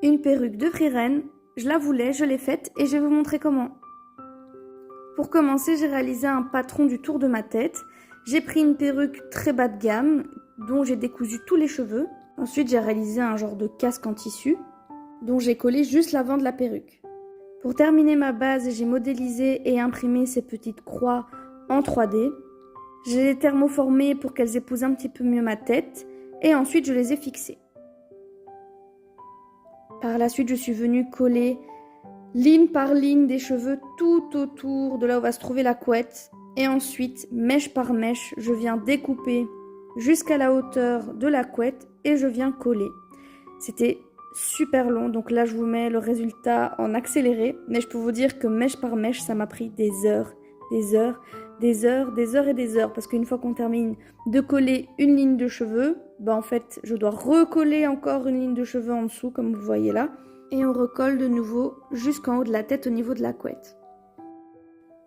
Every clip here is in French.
Une perruque de Frieren, je la voulais, je l'ai faite et je vais vous montrer comment. Pour commencer, j'ai réalisé un patron du tour de ma tête. J'ai pris une perruque très bas de gamme dont j'ai décousu tous les cheveux. Ensuite, j'ai réalisé un genre de casque en tissu dont j'ai collé juste l'avant de la perruque. Pour terminer ma base, j'ai modélisé et imprimé ces petites croix en 3D. J'ai les thermoformées pour qu'elles épousent un petit peu mieux ma tête et ensuite je les ai fixées. Par la suite, je suis venue coller ligne par ligne des cheveux tout autour de là où va se trouver la couette. Et ensuite, mèche par mèche, je viens découper jusqu'à la hauteur de la couette et je viens coller. C'était super long, donc là je vous mets le résultat en accéléré. Mais je peux vous dire que mèche par mèche, ça m'a pris des heures, des heures, des heures, des heures et des heures. Parce qu'une fois qu'on termine de coller une ligne de cheveux, en fait, je dois recoller encore une ligne de cheveux en dessous, comme vous voyez là. Et on recolle de nouveau jusqu'en haut de la tête au niveau de la couette.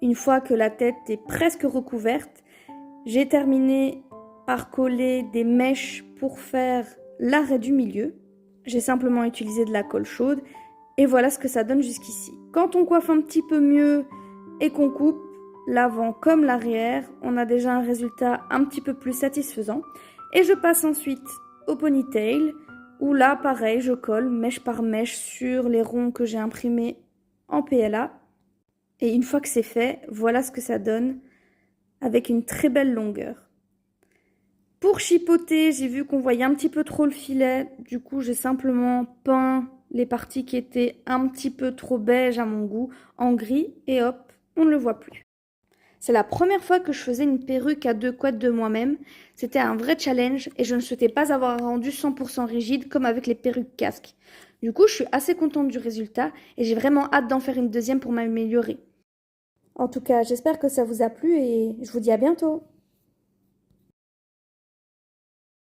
Une fois que la tête est presque recouverte, j'ai terminé par coller des mèches pour faire l'arrêt du milieu. J'ai simplement utilisé de la colle chaude et voilà ce que ça donne jusqu'ici. Quand on coiffe un petit peu mieux et qu'on coupe l'avant comme l'arrière, on a déjà un résultat un petit peu plus satisfaisant. Et je passe ensuite au ponytail, où là, pareil, je colle mèche par mèche sur les ronds que j'ai imprimés en PLA. Et une fois que c'est fait, voilà ce que ça donne avec une très belle longueur. Pour chipoter, j'ai vu qu'on voyait un petit peu trop le filet. Du coup, j'ai simplement peint les parties qui étaient un petit peu trop beige à mon goût en gris et hop, on ne le voit plus. C'est la première fois que je faisais une perruque à 2 couettes de moi-même. C'était un vrai challenge et je ne souhaitais pas avoir un rendu 100% rigide comme avec les perruques casques. Du coup, je suis assez contente du résultat et j'ai vraiment hâte d'en faire une deuxième pour m'améliorer. En tout cas, j'espère que ça vous a plu et je vous dis à bientôt.